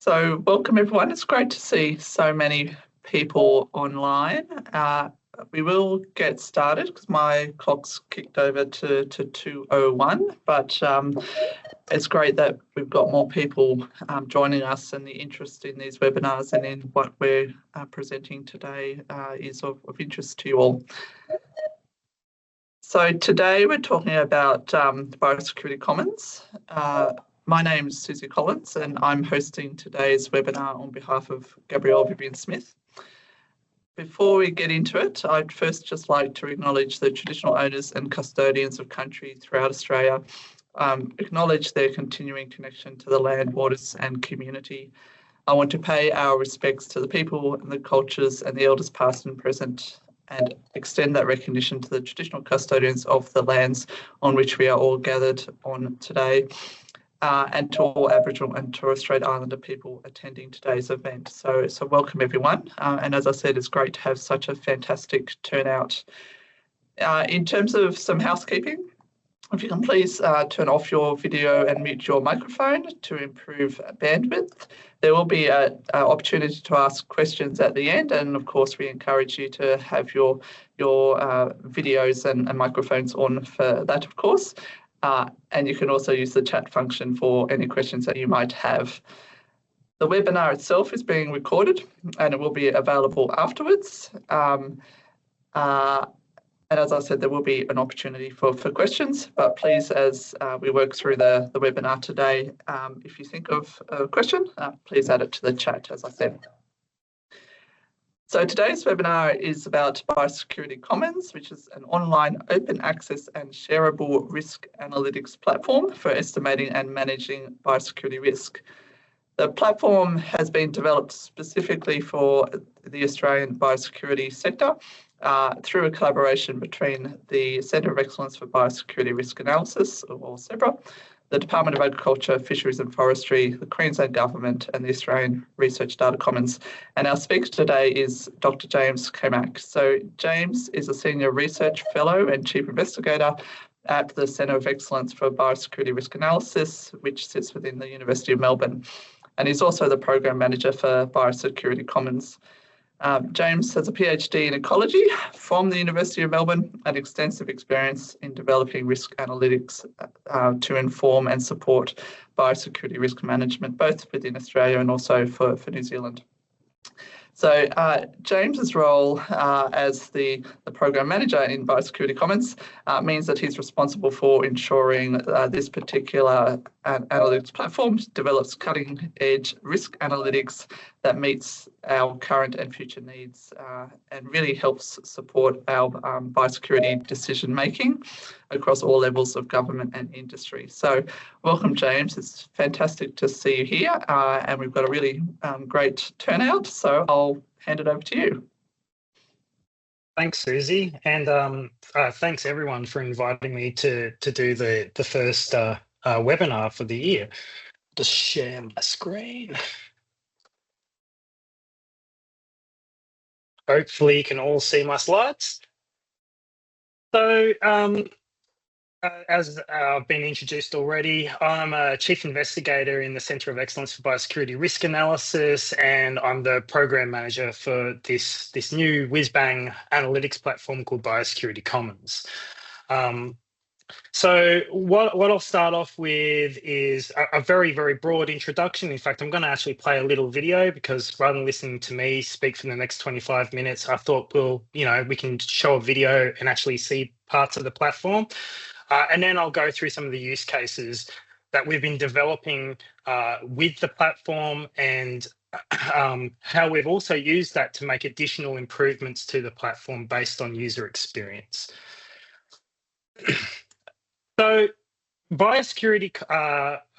So welcome everyone. It's great to see so many people online. We will get started because my clock's kicked over to 2:01, but it's great that we've got more people joining us, and the interest in these webinars and in what we're presenting today is of interest to you all. So today we're talking about Biosecurity Commons. My name's Susie Collins and I'm hosting today's webinar on behalf of Gabrielle Vivian Smith. Before we get into it, I'd first just like to acknowledge the traditional owners and custodians of country throughout Australia, acknowledge their continuing connection to the land, waters and community. I want to pay our respects to the people and the cultures and the elders past and present, and extend that recognition to the traditional custodians of the lands on which we are all gathered on today. And to all Aboriginal and Torres Strait Islander people attending today's event. So welcome everyone. And as I said, it's great to have such a fantastic turnout. In terms of some housekeeping, if you can please turn off your video and mute your microphone to improve bandwidth. There will be an opportunity to ask questions at the end, and of course we encourage you to have your videos and microphones on for that, of course. And you can also use the chat function for any questions that you might have. The webinar itself is being recorded and it will be available afterwards. And as I said, there will be an opportunity for questions, but please, as we work through the webinar today, if you think of a question, please add it to the chat, as I said. So today's webinar is about Biosecurity Commons, which is an online open access and shareable risk analytics platform for estimating and managing biosecurity risk. The platform has been developed specifically for the Australian biosecurity sector through a collaboration between the Centre of Excellence for Biosecurity Risk Analysis, or CEBRA, the Department of Agriculture, Fisheries and Forestry, the Queensland Government and the Australian Research Data Commons. And our speaker today is Dr. James Camac. So James is a Senior Research Fellow and Chief Investigator at the Centre of Excellence for Biosecurity Risk Analysis, which sits within the University of Melbourne. And he's also the Program Manager for Biosecurity Commons. James has a PhD in ecology from the University of Melbourne and extensive experience in developing risk analytics to inform and support biosecurity risk management, both within Australia and also for New Zealand. So James's role as the program manager in Biosecurity Commons means that he's responsible for ensuring this particular analytics platform develops cutting-edge risk analytics that meets our current and future needs and really helps support our biosecurity decision-making across all levels of government and industry. So welcome, James. It's fantastic to see you here and we've got a really great turnout. So I'll hand it over to you. Thanks, Susie, and thanks everyone for inviting me to do the first webinar for the year. Just share my screen. Hopefully you can all see my slides. So as I've been introduced already, I'm a Chief Investigator in the Centre of Excellence for Biosecurity Risk Analysis, and I'm the Program Manager for this new whiz-bang analytics platform called Biosecurity Commons. So what I'll start off with is a very, very broad introduction. In fact, I'm going to actually play a little video because rather than listening to me speak for the next 25 minutes, I thought, we can show a video and actually see parts of the platform. And then I'll go through some of the use cases that we've been developing with the platform and how we've also used that to make additional improvements to the platform based on user experience. So biosecurity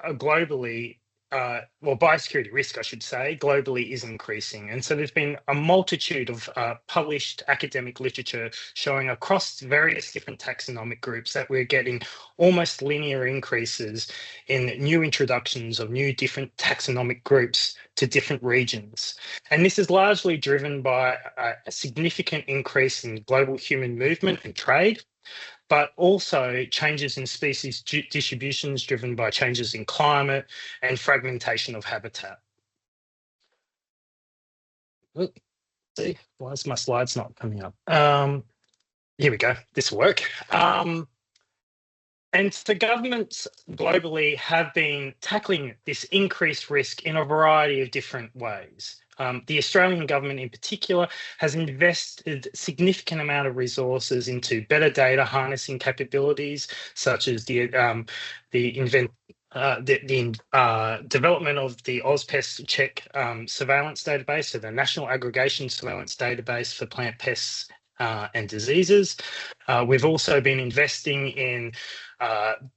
globally, biosecurity risk, I should say, globally is increasing. And so there's been a multitude of published academic literature showing across various different taxonomic groups that we're getting almost linear increases in new introductions of new different taxonomic groups to different regions. And this is largely driven by a significant increase in global human movement and trade, but also changes in species distributions driven by changes in climate and fragmentation of habitat. see, why is my slides not coming up? Here we go. This will work. And so governments globally have been tackling this increased risk in a variety of different ways. The Australian government in particular has invested significant amount of resources into better data harnessing capabilities, such as the development of the AusPest Check surveillance database, so the National Aggregation Surveillance Database for plant pests and diseases. We've also been investing in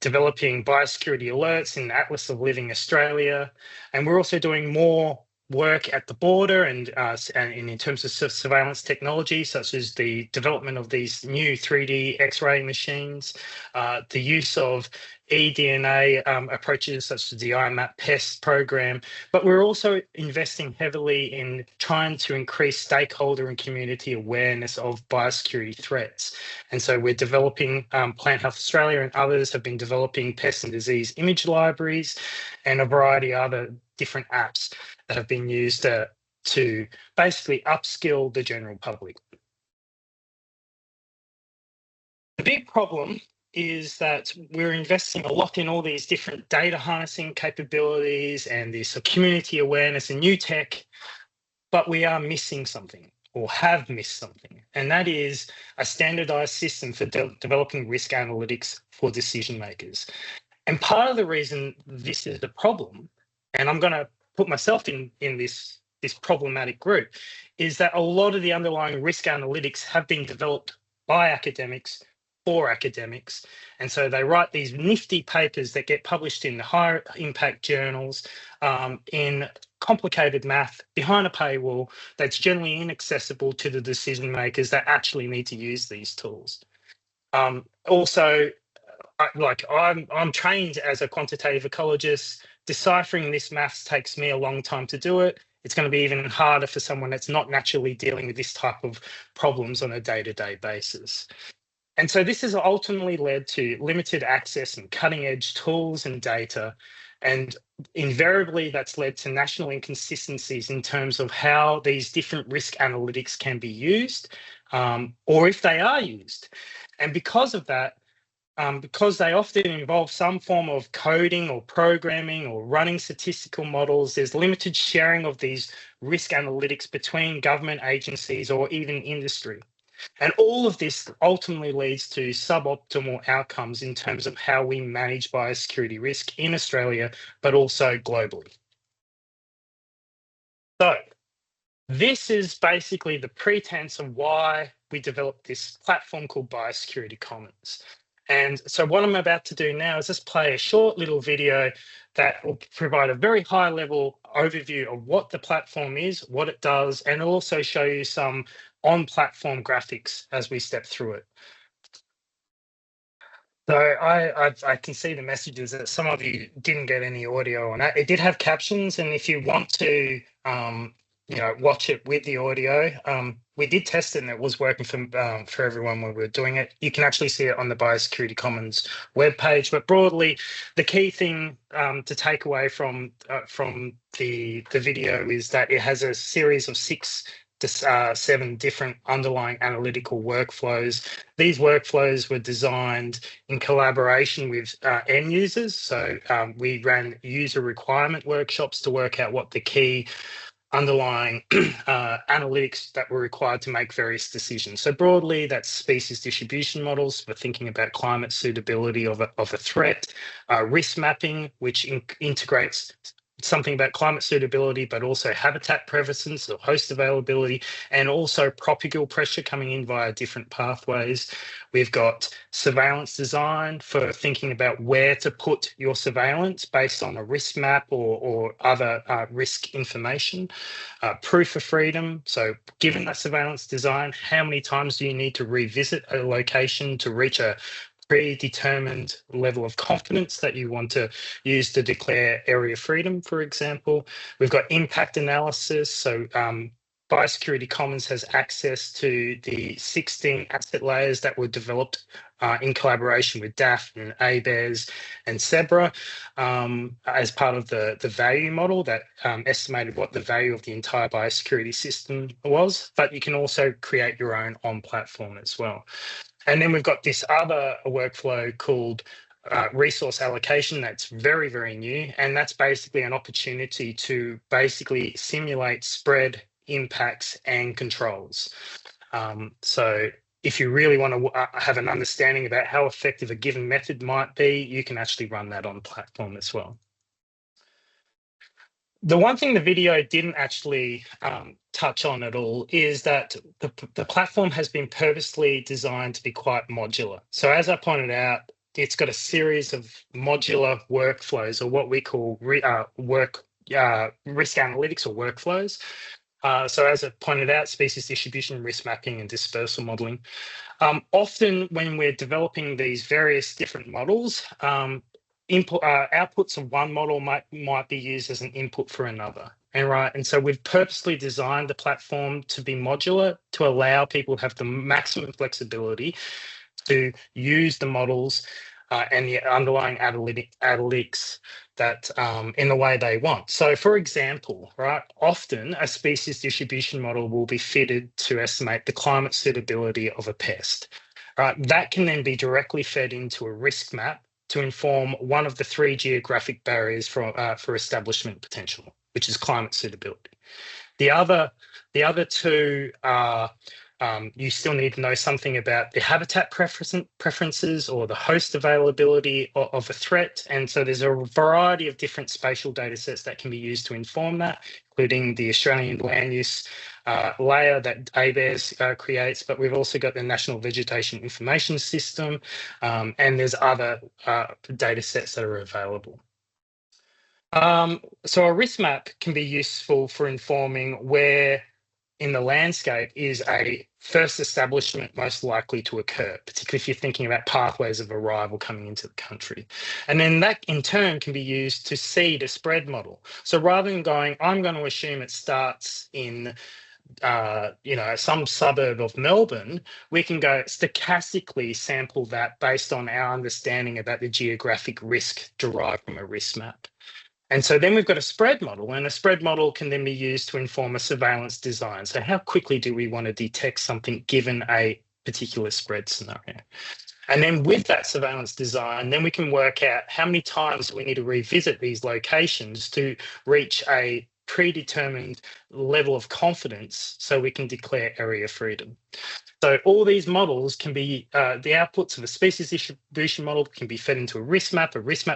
developing biosecurity alerts in the Atlas of Living Australia, and we're also doing more work at the border and in terms of surveillance technology, such as the development of these new 3D X-ray machines, the use of eDNA approaches such as the IMAP PEST program, but we're also investing heavily in trying to increase stakeholder and community awareness of biosecurity threats. And so we're developing, Plant Health Australia and others have been developing pest and disease image libraries and a variety of other different apps that have been used to basically upskill the general public. The big problem is that we're investing a lot in all these different data harnessing capabilities and this community awareness and new tech, but we are missing something or have missed something, and that is a standardized system for developing risk analytics for decision makers. And part of the reason this is the problem, and I'm going to put myself in this problematic group, is that a lot of the underlying risk analytics have been developed by academics for academics. And so they write these nifty papers that get published in higher impact journals in complicated math behind a paywall that's generally inaccessible to the decision makers that actually need to use these tools. Also, I'm trained as a quantitative ecologist. Deciphering this maths takes me a long time to do it. It's going to be even harder for someone that's not naturally dealing with this type of problems on a day-to-day basis. And so this has ultimately led to limited access and cutting-edge tools and data. And invariably, that's led to national inconsistencies in terms of how these different risk analytics can be used, or if they are used. And because of that, because they often involve some form of coding or programming or running statistical models, there's limited sharing of these risk analytics between government agencies or even industry. And all of this ultimately leads to suboptimal outcomes in terms of how we manage biosecurity risk in Australia, but also globally. So this is basically the pretense of why we developed this platform called Biosecurity Commons. And so what I'm about to do now is just play a short little video that will provide a very high level overview of what the platform is, what it does, and also show you some on-platform graphics as we step through it. So I can see the messages that some of you didn't get any audio on that. It did have captions, and if you want to watch it with the audio, we did test it and it was working for everyone when we were doing it. You can actually see it on the Biosecurity Commons webpage, but broadly, the key thing to take away from the video is that it has a series of 6 to 7 different underlying analytical workflows. These workflows were designed in collaboration with end users. So we ran user requirement workshops to work out what the key underlying analytics that were required to make various decisions. So broadly, that's species distribution models for thinking about climate suitability of a threat, risk mapping, which integrates something about climate suitability, but also habitat prevalence or host availability, and also propagal pressure coming in via different pathways. We've got surveillance design for thinking about where to put your surveillance based on a risk map or other risk information. Proof of freedom. So given that surveillance design, how many times do you need to revisit a location to reach a predetermined level of confidence that you want to use to declare area freedom, for example. We've got impact analysis. So Biosecurity Commons has access to the 16 asset layers that were developed in collaboration with DAF and ABARES and CEBRA as part of the value model that estimated what the value of the entire biosecurity system was, but you can also create your own on-platform as well. And then we've got this other workflow called resource allocation that's very, very new, and that's basically an opportunity to basically simulate spread, impacts, and controls. So if you really want to have an understanding about how effective a given method might be, you can actually run that on platform as well. The one thing the video didn't actually touch on at all is that the platform has been purposely designed to be quite modular. So as I pointed out, it's got a series of modular workflows, or what we call risk analytics or workflows. So as I pointed out, species distribution, risk mapping, and dispersal modelling. Often when we're developing these various different models, outputs of one model might be used as an input for another. And so we've purposely designed the platform to be modular to allow people to have the maximum flexibility to use the models and the underlying analytics that in the way they want. So for example, right, often a species distribution model will be fitted to estimate the climate suitability of a pest. Right, that can then be directly fed into a risk map to inform one of the 3 geographic barriers for establishment potential, which is climate suitability. The other 2 are you still need to know something about the habitat preferences or the host availability of a threat. And so there's a variety of different spatial data sets that can be used to inform that, including the Australian land use layer that ABARES creates, but we've also got the National Vegetation Information System, and there's other data sets that are available. So a risk map can be useful for informing where in the landscape is a first establishment most likely to occur, particularly if you're thinking about pathways of arrival coming into the country. And then that in turn can be used to seed a spread model. So rather than going, I'm going to assume it starts in some suburb of Melbourne, we can go stochastically sample that based on our understanding about the geographic risk derived from a risk map. And so then we've got a spread model, and a spread model can then be used to inform a surveillance design. So how quickly do we want to detect something given a particular spread scenario? And then with that surveillance design, then we can work out how many times we need to revisit these locations to reach a predetermined level of confidence so we can declare area freedom. So all these models can be, the outputs of a species distribution model can be fed into a risk map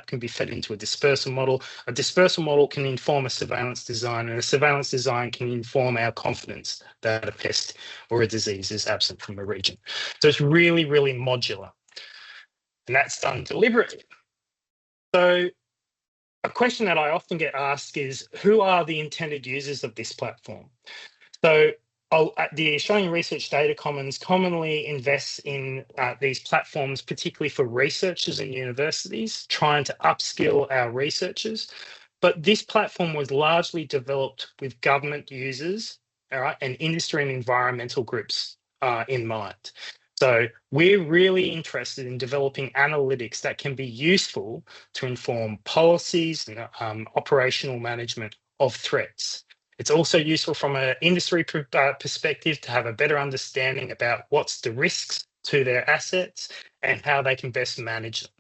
can be fed into a dispersal model can inform a surveillance design, and a surveillance design can inform our confidence that a pest or a disease is absent from a region. So it's really, really modular, and that's done deliberately. So a question that I often get asked is, who are the intended users of this platform? So the Australian Research Data Commons commonly invests in these platforms, particularly for researchers and universities, trying to upskill our researchers. But this platform was largely developed with government users, all right, and industry and environmental groups in mind. So we're really interested in developing analytics that can be useful to inform policies and operational management of threats. It's also useful from an industry perspective to have a better understanding about what's the risks to their assets and how they can best manage them.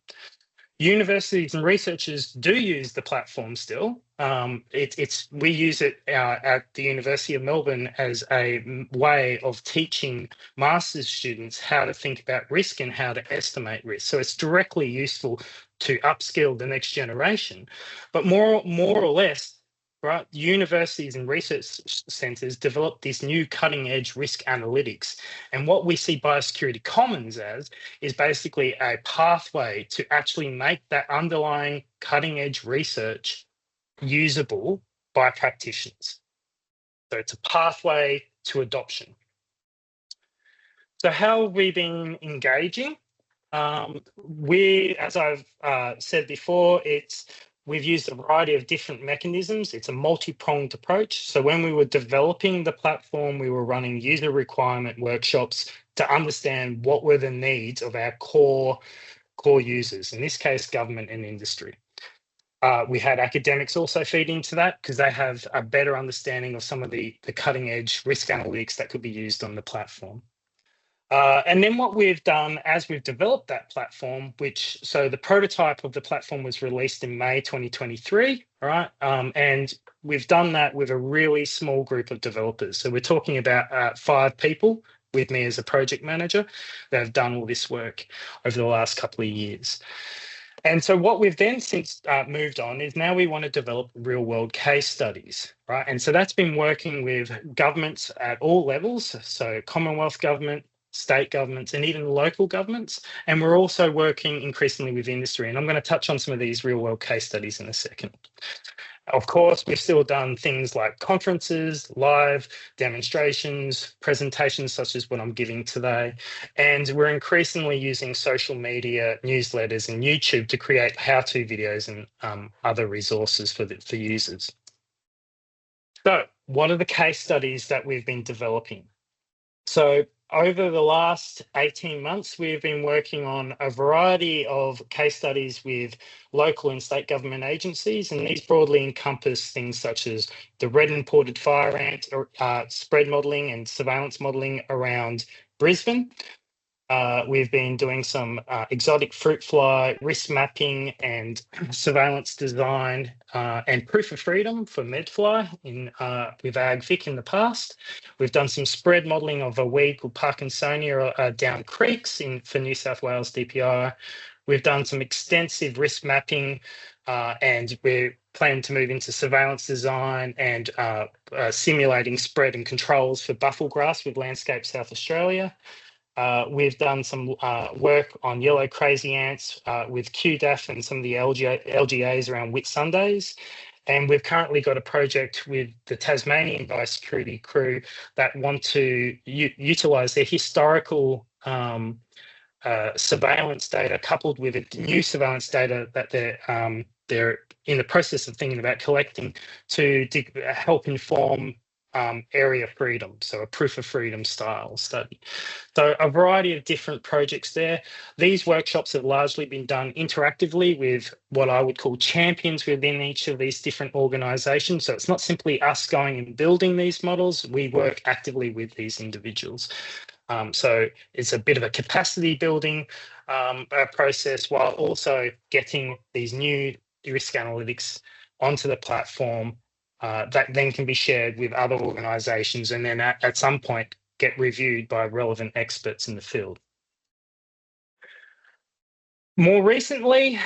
Universities and researchers do use the platform still. We use it at the University of Melbourne as a way of teaching master's students how to think about risk and how to estimate risk. So it's directly useful to upskill the next generation. But more or less, right, universities and research centres develop this new cutting-edge risk analytics. And what we see Biosecurity Commons as is basically a pathway to actually make that underlying cutting-edge research usable by practitioners. So it's a pathway to adoption. So how have we been engaging? As I've said before, it's we've used a variety of different mechanisms. It's a multi-pronged approach. So when we were developing the platform, we were running user requirement workshops to understand what were the needs of our core users, in this case, government and industry. We had academics also feed into that because they have a better understanding of some of the cutting edge risk analytics that could be used on the platform. And then what we've done as we've developed that platform, so the prototype of the platform was released in May 2023, right? And we've done that with a really small group of developers. So we're talking about 5 people with me as a project manager that have done all this work over the last couple of years. And so what we've then since moved on is now we want to develop real world case studies, right? And so that's been working with governments at all levels, so Commonwealth government, state governments, and even local governments. And we're also working increasingly with industry. And I'm going to touch on some of these real world case studies in a second. Of course, we've still done things like conferences, live demonstrations, presentations such as what I'm giving today. And we're increasingly using social media, newsletters, and YouTube to create how-to videos and other resources for users. So what are the case studies that we've been developing? So over the last 18 months, we've been working on a variety of case studies with local and state government agencies, and these broadly encompass things such as the red imported fire ant, spread modelling and surveillance modelling around Brisbane. We've been doing some exotic fruit fly risk mapping and surveillance design and proof of freedom for medfly with AgVic in the past. We've done some spread modelling of a weed called Parkinsonia down creeks for New South Wales DPI. We've done some extensive risk mapping and we're planning to move into surveillance design and simulating spread and controls for bufflegrass with Landscape South Australia. We've done some work on yellow crazy ants with QDAF and some of the LGAs around Whitsundays. And we've currently got a project with the Tasmanian Biosecurity crew that want to utilise their historical surveillance data coupled with a new surveillance data that they're in the process of thinking about collecting to help inform area freedom, so a proof of freedom style study. So a variety of different projects there. These workshops have largely been done interactively with what I would call champions within each of these different organisations. So it's not simply us going and building these models, we work actively with these individuals. So it's a bit of a capacity building process while also getting these new risk analytics onto the platform that then can be shared with other organisations and then at some point get reviewed by relevant experts in the field. More recently,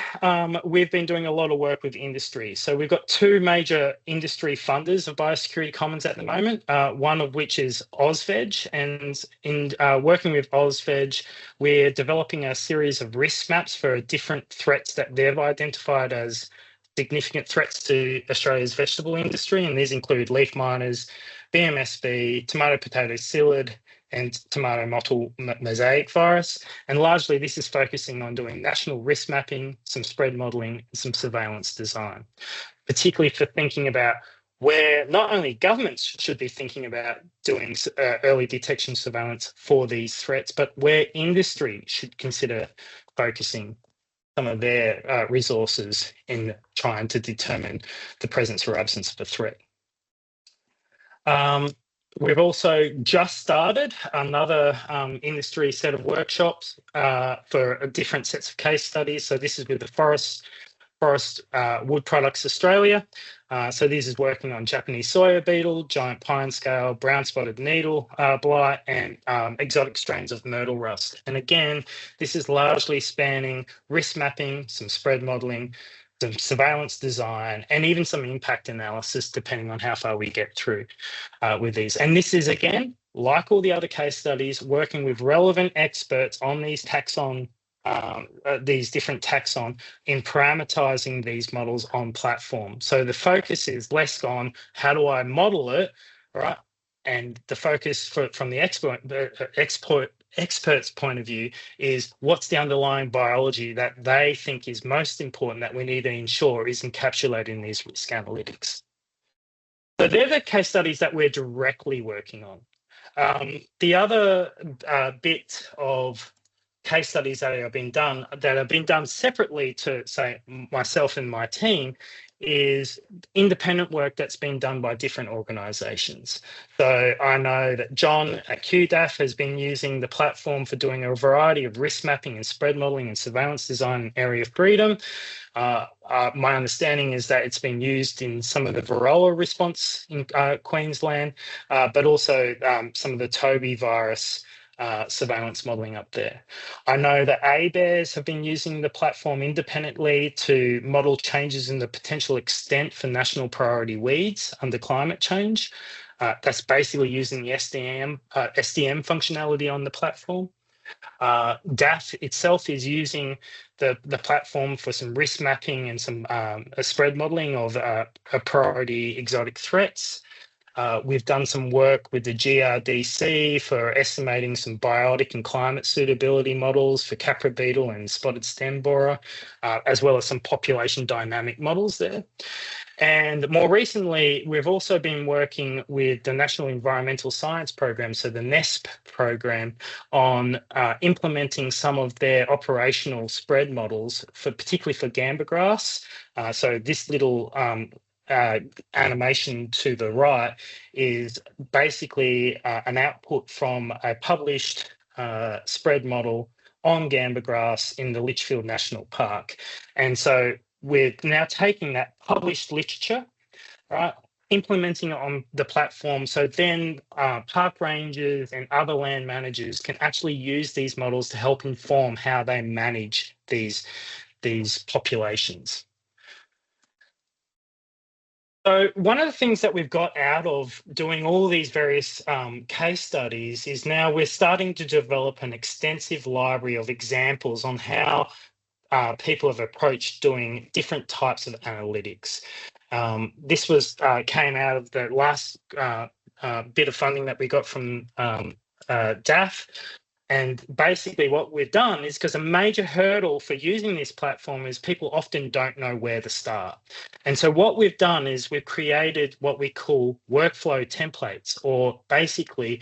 we've been doing a lot of work with industry. So we've got 2 major industry funders of Biosecurity Commons at the moment, one of which is AusVeg. And in working with AusVeg, we're developing a series of risk maps for different threats that they've identified as significant threats to Australia's vegetable industry, and these include leaf miners, BMSB, tomato potato psyllid, and tomato mottle mosaic virus. And largely this is focusing on doing national risk mapping, some spread modelling, and some surveillance design, particularly for thinking about where not only governments should be thinking about doing early detection surveillance for these threats, but where industry should consider focusing some of their resources in trying to determine the presence or absence of a threat. We've also just started another industry set of workshops for different sets of case studies. So this is with the Forest Wood Products Australia. So this is working on Japanese soya beetle, giant pine scale, brown spotted needle blight, and exotic strains of myrtle rust. And again, this is largely spanning risk mapping, some spread modelling, some surveillance design, and even some impact analysis, depending on how far we get through with these. And this is, again, like all the other case studies, working with relevant experts on these taxon these different taxon in parameterizing these models on platform. So the focus is less on how do I model it, right? And the focus from the expert's point of view is what's the underlying biology that they think is most important that we need to ensure is encapsulated in these risk analytics. So they're the case studies that we're directly working on. The other bit of case studies that have been done separately to, say, myself and my team is independent work that's been done by different organisations. So I know that John at QDAF has been using the platform for doing a variety of risk mapping and spread modelling and surveillance design in area of freedom. My understanding is that it's been used in some of the Varroa response in Queensland, but also some of the Toby virus surveillance modelling up there. I know that ABARES have been using the platform independently to model changes in the potential extent for national priority weeds under climate change. That's basically using the SDM functionality on the platform. DAF itself is using the platform for some risk mapping and some spread modelling of priority exotic threats. We've done some work with the GRDC for estimating some biotic and climate suitability models for capra beetle and spotted stem borer, as well as some population dynamic models there. And more recently, we've also been working with the National Environmental Science Program, so the NESP program, on implementing some of their operational spread models, particularly for gamba grass. So this little animation to the right is basically an output from a published spread model on gamba grass in the Litchfield National Park. And so we're now taking that published literature, right, implementing it on the platform, so then park rangers and other land managers can actually use these models to help inform how they manage these populations. So one of the things that we've got out of doing all these various case studies is now we're starting to develop an extensive library of examples on how people have approached doing different types of analytics. This came out of the last bit of funding that we got from DAF. And basically what we've done is, because a major hurdle for using this platform is people often don't know where to start. And so what we've done is we've created what we call workflow templates, or basically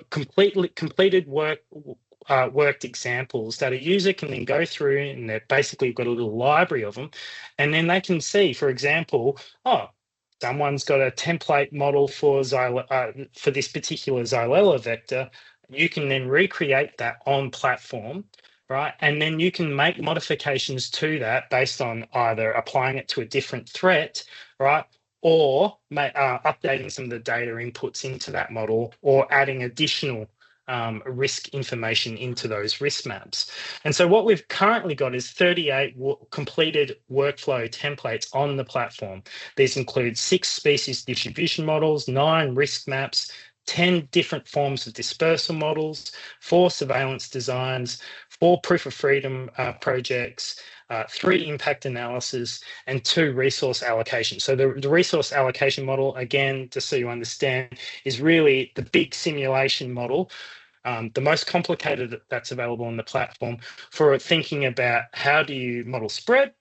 completed worked examples that a user can then go through, and they've basically got a little library of them. And then they can see, for example, someone's got a template model for this particular Xylella vector. You can then recreate that on platform, right? And then you can make modifications to that based on either applying it to a different threat, right? Or updating some of the data inputs into that model, or adding additional risk information into those risk maps. And so what we've currently got is 38 completed workflow templates on the platform. These include 6 species distribution models, 9 risk maps, 10 different forms of dispersal models, 4 surveillance designs, 4 proof of freedom projects, 3 impact analysis, and 2 resource allocations. So the resource allocation model, again, just so you understand, is really the big simulation model, the most complicated that's available on the platform, for thinking about how do you model spread,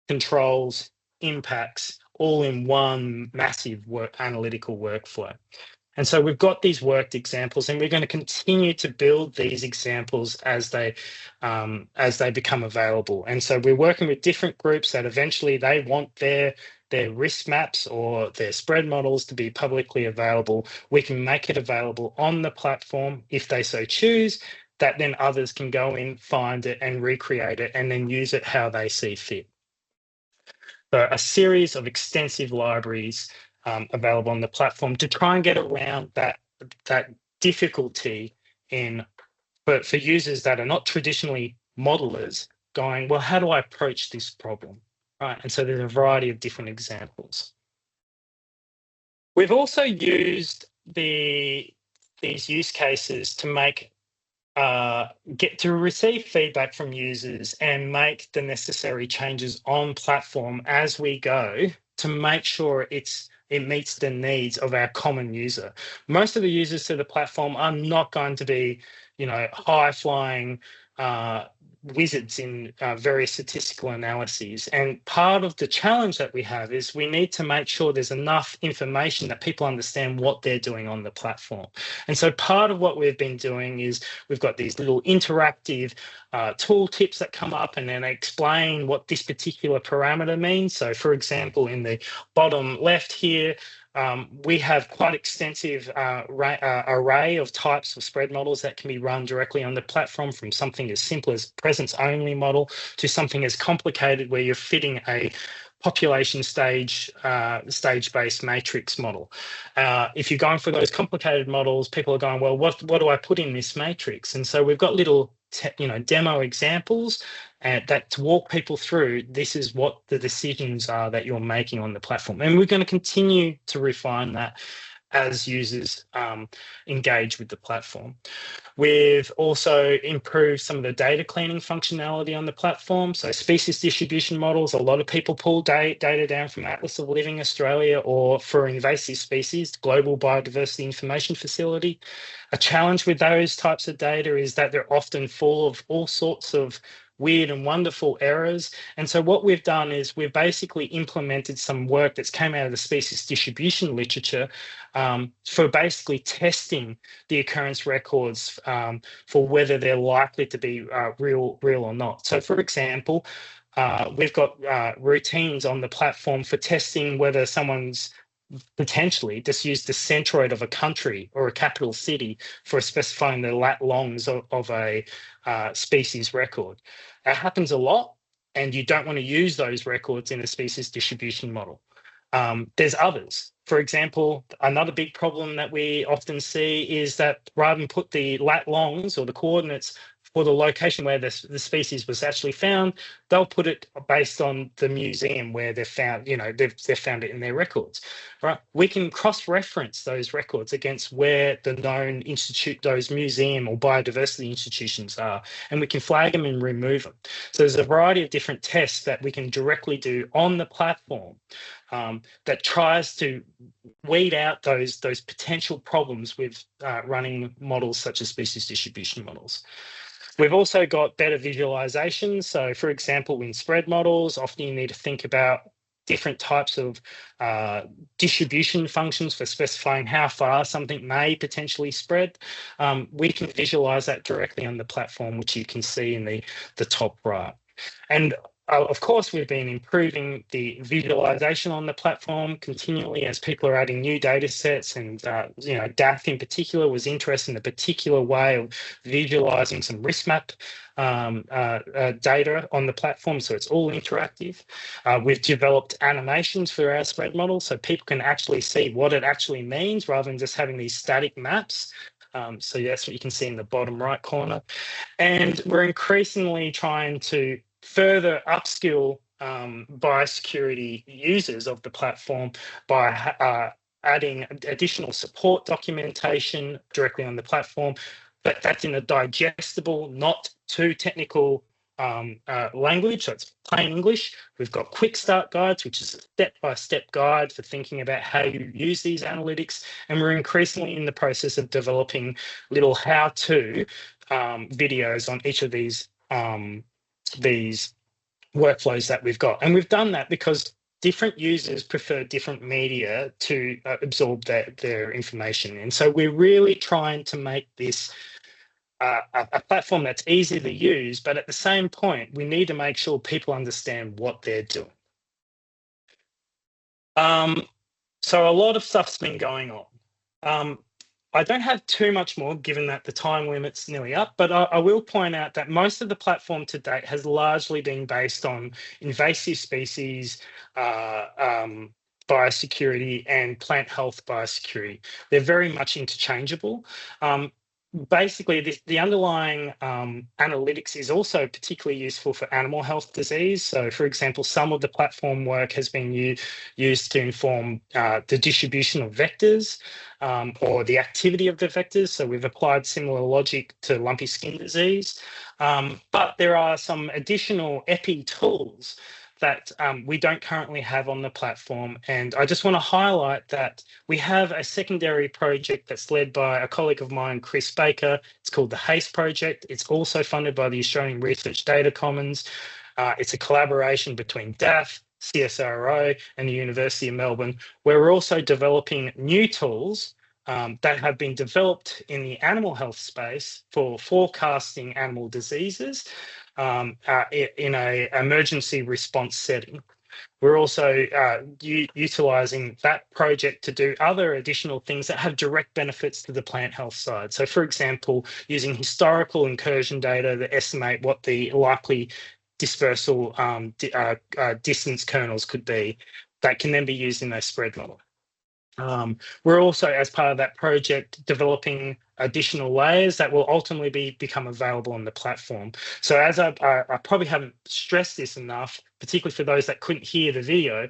controls, impacts, all in one massive analytical workflow. And so we've got these worked examples, and we're going to continue to build these examples as they become available. And so we're working with different groups that eventually they want their risk maps or their spread models to be publicly available. We can make it available on the platform if they so choose, that then others can go in, find it and recreate it, and then use it how they see fit. So a series of extensive libraries available on the platform to try and get around that difficulty for users that are not traditionally modelers, going, well, how do I approach this problem? Right. And so there's a variety of different examples. We've also used these use cases to receive feedback from users and make the necessary changes on platform as we go, to make sure it's it meets the needs of our common user. Most of the users to the platform are not going to be, high-flying wizards in various statistical analyses. And part of the challenge that we have is we need to make sure there's enough information that people understand what they're doing on the platform. And so part of what we've been doing is we've got these little interactive tool tips that come up, and then they explain what this particular parameter means. So for example, in the bottom left here, we have quite extensive array of types of spread models that can be run directly on the platform, from something as simple as presence only model to something as complicated where you're fitting a population stage-based matrix model. If you're going for those complicated models, people are going, well, what do I put in this matrix? And so we've got little demo examples that to walk people through, this is what the decisions are that you're making on the platform. And we're going to continue to refine that as users engage with the platform. We've also improved some of the data cleaning functionality on the platform. So species distribution models, a lot of people pull data down from Atlas of Living Australia, or for invasive species, Global Biodiversity Information Facility. A challenge with those types of data is that they're often full of all sorts of weird and wonderful errors. And so what we've done is we've basically implemented some work that's came out of the species distribution literature for basically testing the occurrence records for whether they're likely to be real or not. So for example, we've got routines on the platform for testing whether someone's potentially just used the centroid of a country or a capital city for specifying the lat longs of a species record. It happens a lot, and you don't want to use those records in a species distribution model. There's others. For example, another big problem that we often see is that rather than put the lat longs or the coordinates for the location where the species was actually found, they'll put it based on the museum where they've found, they've found it in their records, right? We can cross-reference those records against where the known those museum or biodiversity institutions are, and we can flag them and remove them. So there's a variety of different tests that we can directly do on the platform that tries to weed out those potential problems with running models such as species distribution models. We've also got better visualization. So for example, in spread models, often you need to think about different types of distribution functions for specifying how far something may potentially spread. We can visualize that directly on the platform, which you can see in the top right. And of course, we've been improving the visualization on the platform continually as people are adding new data sets, and DAF in particular was interested in a particular way of visualizing some risk map data on the platform, so it's all interactive. We've developed animations for our spread model so people can actually see what it actually means rather than just having these static maps. So that's what you can see in the bottom right corner. And we're increasingly trying to further upskill biosecurity users of the platform by adding additional support documentation directly on the platform, but that's in a digestible, not too technical language, so it's plain English. We've got quick start guides, which is a step-by-step guide for thinking about how you use these analytics, and we're increasingly in the process of developing little how-to videos on each of these workflows that we've got. And we've done that because different users prefer different media to absorb their information. And so we're really trying to make this a platform that's easy to use, but at the same point, we need to make sure people understand what they're doing. So a lot of stuff's been going on. I don't have too much more, given that the time limit's nearly up, but I will point out that most of the platform to date has largely been based on invasive species, biosecurity, and plant health biosecurity. They're very much interchangeable. Basically, the underlying analytics is also particularly useful for animal health disease. So, for example, some of the platform work has been used to inform the distribution of vectors or the activity of the vectors. So we've applied similar logic to lumpy skin disease. But there are some additional epi tools that we don't currently have on the platform. And I just want to highlight that we have a secondary project that's led by a colleague of mine, Chris Baker. It's called the HASTE project. It's also funded by the Australian Research Data Commons. It's a collaboration between DAF, CSIRO and the University of Melbourne, where we're also developing new tools that have been developed in the animal health space for forecasting animal diseases in an emergency response setting. We're also utilising that project to do other additional things that have direct benefits to the plant health side. So, for example, using historical incursion data to estimate what the likely dispersal distance kernels could be that can then be used in a spread model. We're also, as part of that project, developing additional layers that will ultimately become available on the platform. So as I probably haven't stressed this enough, particularly for those that couldn't hear the video,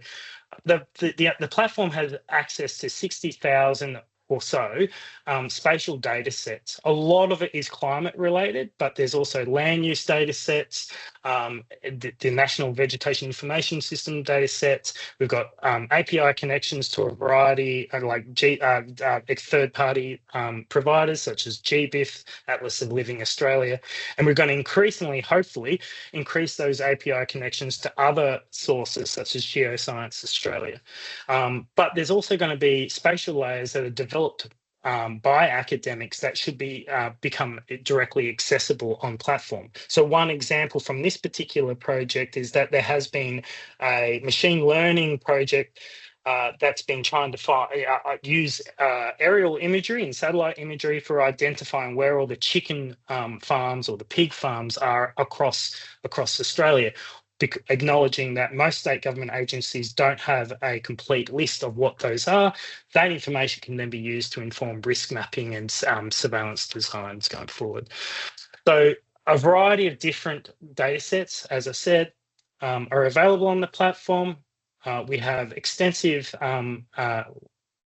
the platform has access to 60,000 or so spatial data sets. A lot of it is climate related, but there's also land use data sets, the National Vegetation Information System data sets. We've got API connections to a variety of third-party providers such as GBIF, Atlas of Living Australia. And we're going to increasingly, hopefully, increase those API connections to other sources such as Geoscience Australia. But there's also going to be spatial layers that are developed by academics that should become directly accessible on platform. So one example from this particular project is that there has been a machine learning project that's been trying to use aerial imagery and satellite imagery for identifying where all the chicken farms or the pig farms are across Australia, acknowledging that most state government agencies don't have a complete list of what those are. That information can then be used to inform risk mapping and surveillance designs going forward. So a variety of different data sets, as I said, are available on the platform. We have extensive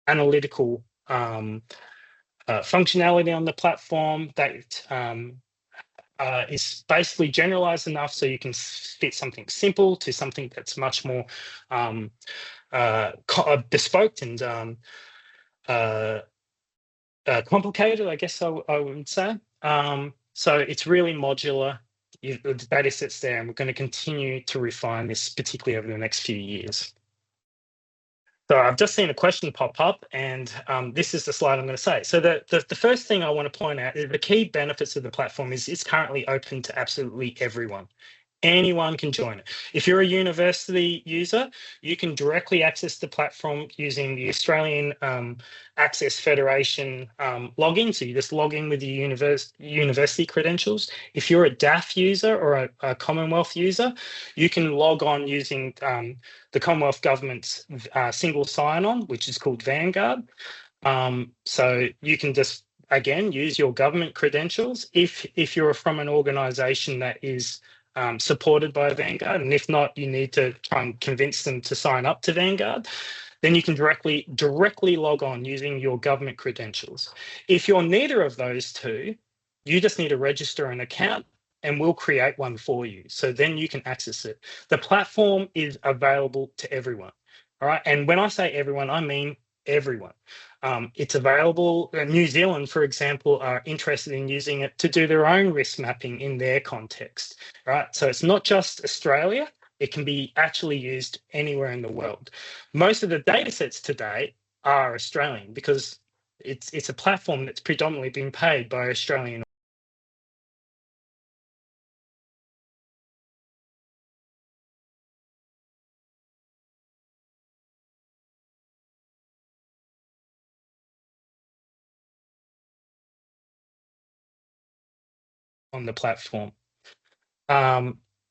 analytical functionality on the platform that is basically generalized enough so you can fit something simple to something that's much more bespoke and complicated, I guess I would say. So it's really modular. The data set's there, and we're going to continue to refine this, particularly over the next few years. So I've just seen a question pop up, and this is the slide I'm going to say. So the first thing I want to point out is the key benefits of the platform is it's currently open to absolutely everyone. Anyone can join it. If you're a university user, you can directly access the platform using the Australian Access Federation login. So you just log in with your university credentials. If you're a DAF user or a Commonwealth user, you can log on using the Commonwealth Government's single sign-on, which is called Vanguard. So you can just, again, use your government credentials if you're from an organisation that is supported by Vanguard, and if not, you need to try and convince them to sign up to Vanguard. Then you can directly log on using your government credentials. If you're neither of those two, you just need to register an account and we'll create one for you. So then you can access it. The platform is available to everyone. All right. And when I say everyone, I mean everyone. It's available. New Zealand, for example, are interested in using it to do their own risk mapping in their context, right? So it's not just Australia. It can be actually used anywhere in the world. Most of the data sets today are Australian because it's a platform that's predominantly been paid by Australian on the platform.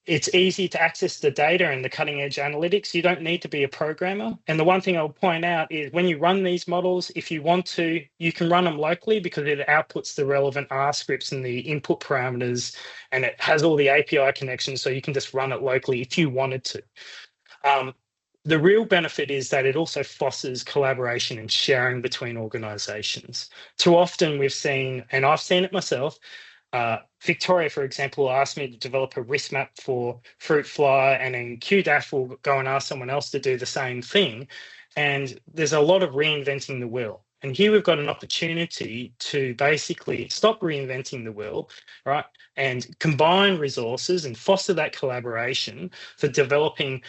It's easy to access the data and the cutting edge analytics. You don't need to be a programmer. And the one thing I'll point out is when you run these models, if you want to, you can run them locally because it outputs the relevant R scripts and the input parameters, and it has all the API connections. So you can just run it locally if you wanted to. The real benefit is that it also fosters collaboration and sharing between organizations. Too often we've seen, and I've seen it myself, Victoria, for example, asked me to develop a risk map for fruit fly, and then QDAF will go and ask someone else to do the same thing. And there's a lot of reinventing the wheel. And here we've got an opportunity to basically stop reinventing the wheel, right, and combine resources and foster that collaboration for developing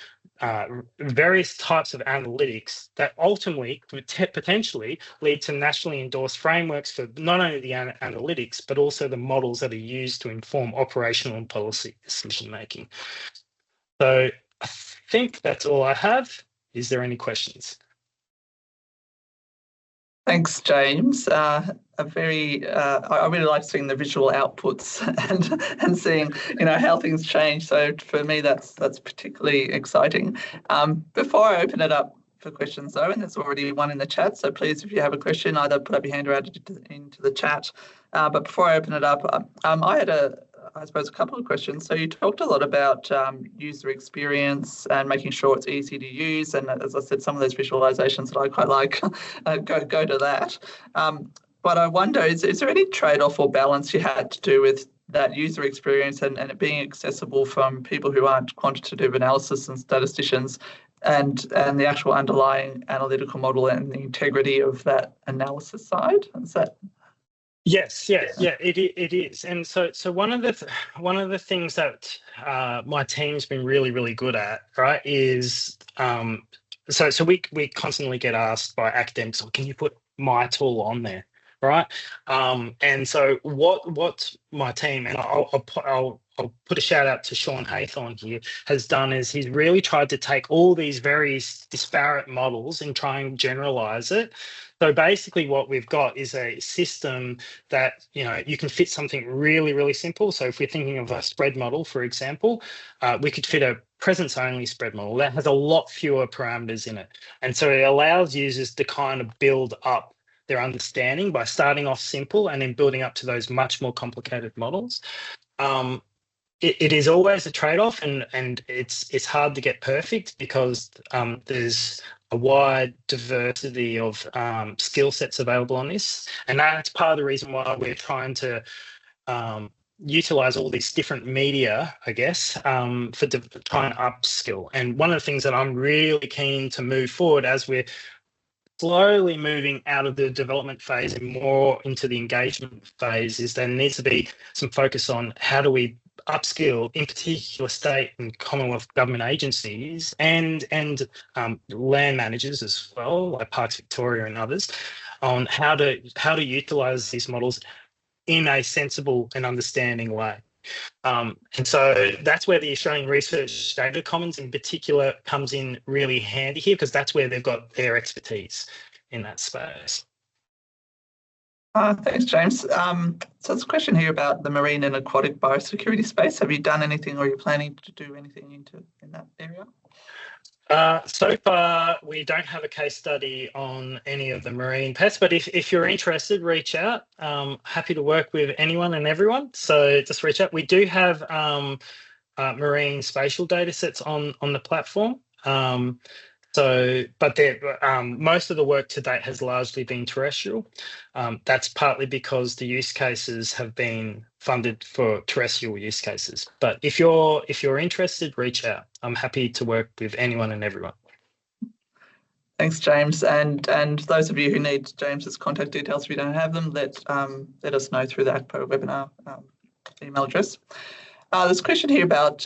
various types of analytics that ultimately could potentially lead to nationally endorsed frameworks for not only the analytics, but also the models that are used to inform operational and policy decision making. So I think that's all I have. Is there any questions? Thanks, James. I really like seeing the visual outputs and seeing how things change. So for me, that's particularly exciting. Before I open it up for questions, though, and there's already one in the chat. So please, if you have a question, either put up your hand or add it into the chat. But before I open it up, I had I suppose a couple of questions. So you talked a lot about user experience and making sure it's easy to use. And as I said, some of those visualizations that I quite like go to that. But I wonder, is there any trade-off or balance you had to do with that user experience and it being accessible from people who aren't quantitative analysis and statisticians, and the actual underlying analytical model and the integrity of that analysis side? Is that... Yes, it is. And so one of the things that my team's been really good at, right, is so we constantly get asked by academics, can you put my tool on there, right? And so what my team, and I'll put a shout out to Sean Haythorne here, has done is he's really tried to take all these very disparate models and try and generalize it. So basically what we've got is a system that, you can fit something really simple. So if we're thinking of a spread model, for example, we could fit a presence only spread model that has a lot fewer parameters in it. And so it allows users to kind of build up their understanding by starting off simple and then building up to those much more complicated models. It is always a trade-off, and it's hard to get perfect because there's a wide diversity of skill sets available on this. And that's part of the reason why we're trying to utilize all these different media, I guess, for trying to upskill. And one of the things that I'm really keen to move forward as we're slowly moving out of the development phase and more into the engagement phase is there needs to be some focus on how do we upskill, in particular, state and Commonwealth government agencies and land managers as well, like Parks Victoria and others, on how to utilise these models in a sensible and understanding way. And so that's where the Australian Research Data Commons in particular comes in really handy here, because that's where they've got their expertise in that space. Thanks, James. So there's a question here about the marine and aquatic biosecurity space. Have you done anything, or are you planning to do anything in that area? So far, we don't have a case study on any of the marine pests, but if you're interested, reach out. Happy to work with anyone and everyone. So just reach out. We do have marine spatial data sets on the platform. But most of the work to date has largely been terrestrial. That's partly because the use cases have been funded for terrestrial use cases. But if you're interested, reach out. I'm happy to work with anyone and everyone. Thanks, James. And those of you who need James's contact details, if you don't have them, let us know through the ACPO webinar email address. There's a question here about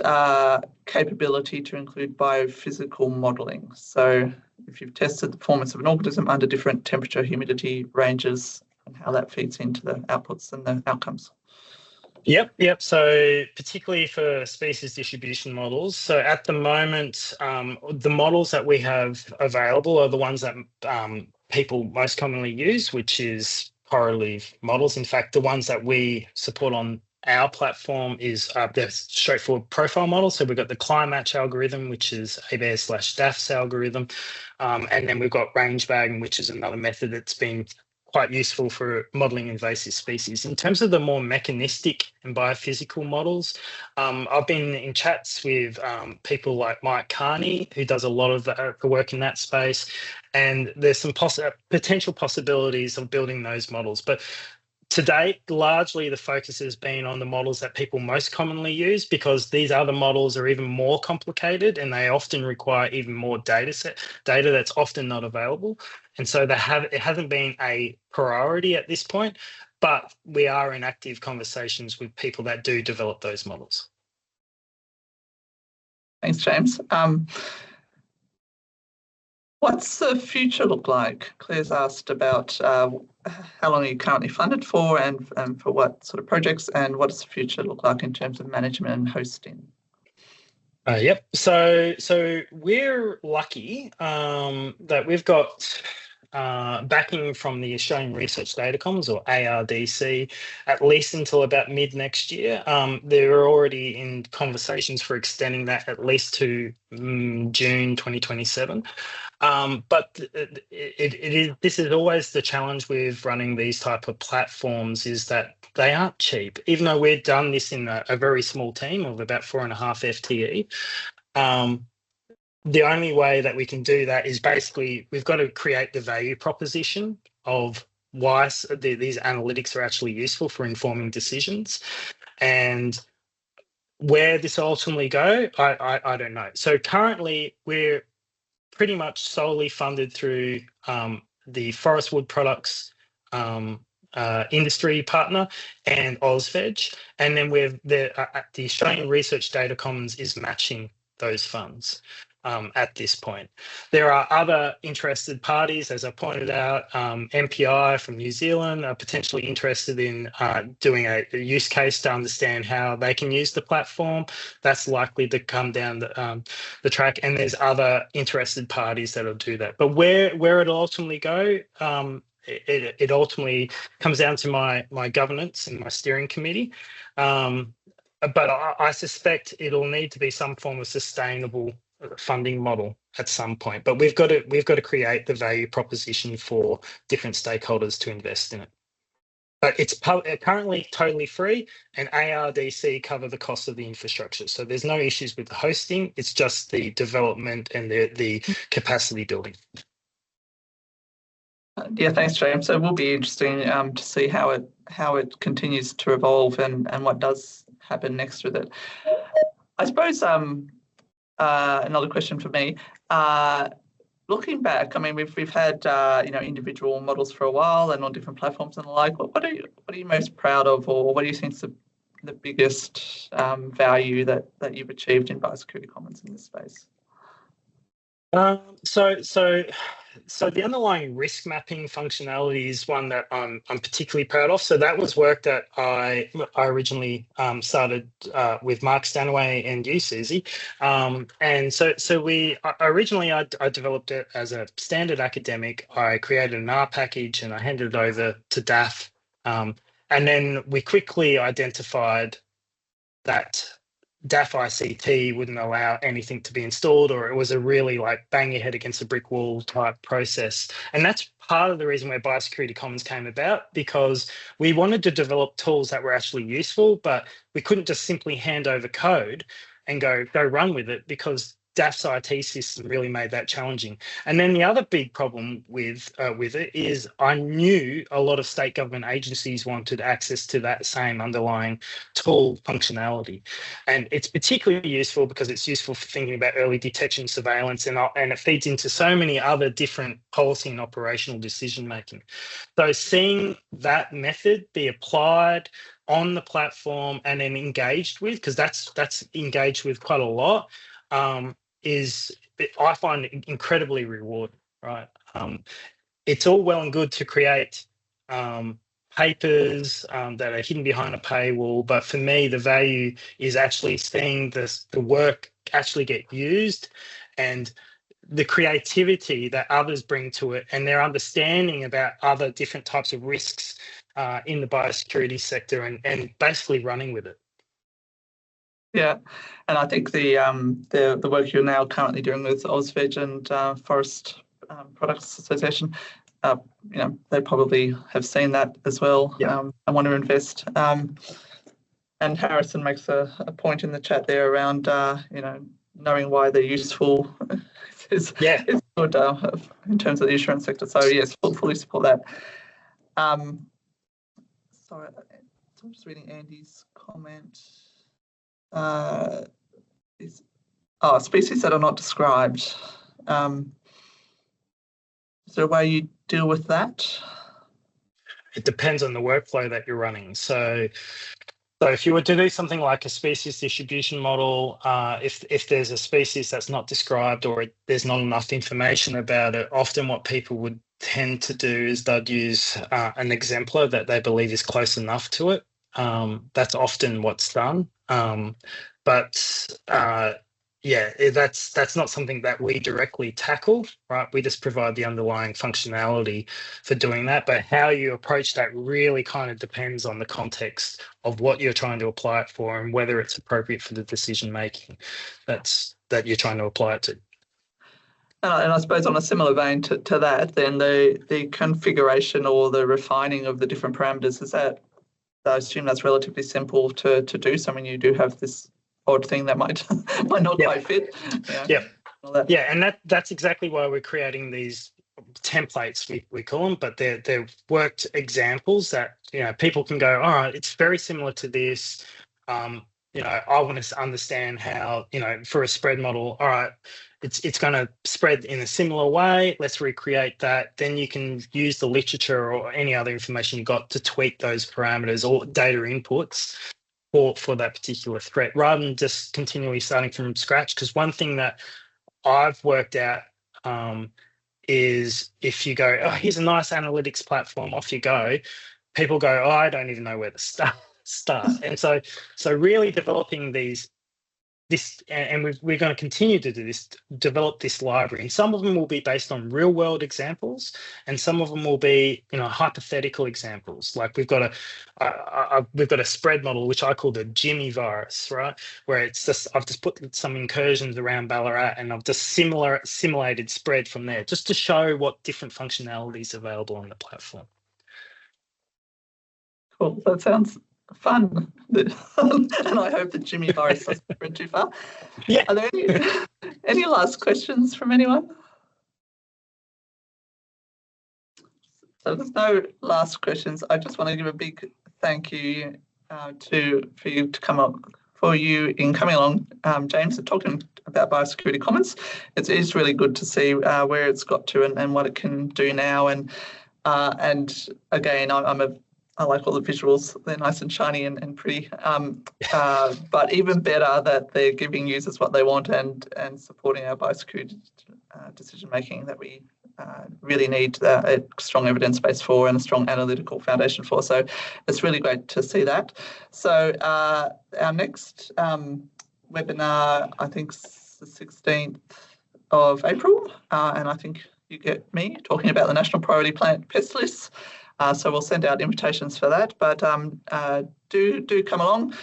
capability to include biophysical modelling. So if you've tested the performance of an organism under different temperature, humidity ranges, and how that feeds into the outputs and the outcomes. Yep. So particularly for species distribution models. So at the moment, the models that we have available are the ones that people most commonly use, which is correlative models. In fact, the ones that we support on our platform is the straightforward profile model. So we've got the Camac algorithm, which is ABARES/DAF's algorithm. And then we've got range bagging, which is another method that's been quite useful for modelling invasive species. In terms of the more mechanistic and biophysical models, I've been in chats with people like Mike Carney, who does a lot of the work in that space. And there's some potential possibilities of building those models. But To date, largely the focus has been on the models that people most commonly use, because these other models are even more complicated and they often require even more data that's often not available. And so it hasn't been a priority at this point, but we are in active conversations with people that do develop those models. Thanks, James. What's the future look like? Claire's asked about how long are you currently funded for, and for what sort of projects, and what does the future look like in terms of management and hosting? Yep. So we're lucky that we've got backing from the Australian Research Data Commons, or ARDC, at least until about mid next year. They're already in conversations for extending that at least to June 2027. But this is always the challenge with running these type of platforms, is that they aren't cheap. Even though we've done this in a very small team of about 4.5 FTE, the only way that we can do that is basically we've got to create the value proposition of why these analytics are actually useful for informing decisions. And where this will ultimately go, I don't know. So currently we're pretty much solely funded through the Forest Wood Products industry partner and AusVeg, and then the Australian Research Data Commons is matching those funds at this point. There are other interested parties, as I pointed out. MPI from New Zealand are potentially interested in doing a use case to understand how they can use the platform. That's likely to come down the track, and there's other interested parties that'll do that. But where it'll ultimately go, it ultimately comes down to my governance and my steering committee. But I suspect it'll need to be some form of sustainable funding model at some point. But we've got to create the value proposition for different stakeholders to invest in it. But it's currently totally free, and ARDC cover the cost of the infrastructure. So there's no issues with the hosting. It's just the development and the capacity building. Yeah, thanks, James. So it will be interesting to see how it continues to evolve and what does happen next with it. I suppose another question for me. Looking back, I mean, we've had individual models for a while and on different platforms and the like. What are you most proud of, or what do you think is the biggest value that you've achieved in Biosecurity Commons in this space? So the underlying risk mapping functionality is one that I'm particularly proud of. So that was work that I originally started with Mark Stanaway and you, Susie. And so we originally I developed it as a standard academic. I created an R package and I handed it over to DAF. And then we quickly identified that DAF ICT wouldn't allow anything to be installed, or it was a really like bang your head against a brick wall type process. And that's part of the reason where Biosecurity Commons came about, because we wanted to develop tools that were actually useful, but we couldn't just simply hand over code and go run with it, because DAF's IT system really made that challenging. And then the other big problem with it is I knew a lot of state government agencies wanted access to that same underlying tool functionality. And it's particularly useful because it's useful for thinking about early detection, surveillance, and it feeds into so many other different policy and operational decision making. So seeing that method be applied on the platform and then engaged with, because that's engaged with quite a lot, I find incredibly rewarding, right? It's all well and good to create papers that are hidden behind a paywall, but for me, the value is actually seeing the work actually get used, and the creativity that others bring to it, and their understanding about other different types of risks in the biosecurity sector, and basically running with it. Yeah, and I think the work you're now currently doing with AusVeg and Forest Products Association, they probably have seen that as well. Yeah. And want to invest. And Harrison makes a point in the chat there around knowing why they're useful is good in terms of the insurance sector. So yes, fully support that. sorry, I'm just reading Andy's comment. Species that are not described. Is there a way you deal with that? It depends on the workflow that you're running. So if you were to do something like a species distribution model, if there's a species that's not described or there's not enough information about it, often what people would tend to do is they'd use an exemplar that they believe is close enough to it. That's often what's done. That's not something that we directly tackle, right? We just provide the underlying functionality for doing that. But how you approach that really kind of depends on the context of what you're trying to apply it for and whether it's appropriate for the decision making that you're trying to apply it to. And I suppose on a similar vein to that, then the configuration or the refining of the different parameters, is that, I assume that's relatively simple to do. So I mean, you do have this odd thing that might not quite fit. Yeah, and that's exactly why we're creating these templates, we call them, but they're worked examples that people can go, all right, it's very similar to this. I want to understand how, for a spread model, all right, it's going to spread in a similar way. Let's recreate that. Then you can use the literature or any other information you got to tweak those parameters or data inputs for that particular threat, rather than just continually starting from scratch. Because one thing that I've worked out is if you go, oh, here's a nice analytics platform, off you go, people go, oh, I don't even know where to start. And so really developing this, and we're going to continue to do this, develop this library. And some of them will be based on real world examples, and some of them will be, hypothetical examples. Like we've got a spread model, which I call the Jimmy virus, right? Where I've just put some incursions around Ballarat and I've just simulated spread from there, just to show what different functionalities available on the platform. Cool. That sounds fun. And I hope that Jimmy virus doesn't spread too far. Yeah. Are there any last questions from anyone? So there's no last questions. I just want to give a big thank you for you in coming along, James, and talking about Biosecurity Commons. It is really good to see where it's got to and what it can do now. And again, I like all the visuals. They're nice and shiny and pretty. But even better that they're giving users what they want and supporting our biosecurity decision making that we really need a strong evidence base for and a strong analytical foundation for. So it's really great to see that. So our next webinar, I think, is the 16th of April, and I think you get me talking about the National Priority Plant Pest Lists. So we'll send out invitations for that, but do come along.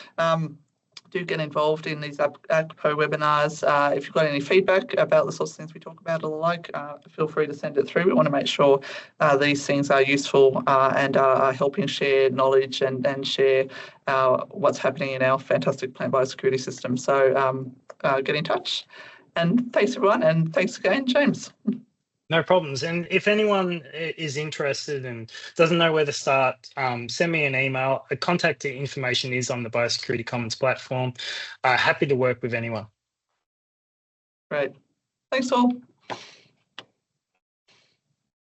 Do get involved in these ACPO webinars. If you've got any feedback about the sorts of things we talk about or the like, feel free to send it through. We want to make sure these things are useful and are helping share knowledge and share what's happening in our fantastic plant biosecurity system. So get in touch. And thanks, everyone. And thanks again, James. No problems. And if anyone is interested and doesn't know where to start, send me an email. Contact information is on the Biosecurity Commons platform. Happy to work with anyone. Great. Thanks all.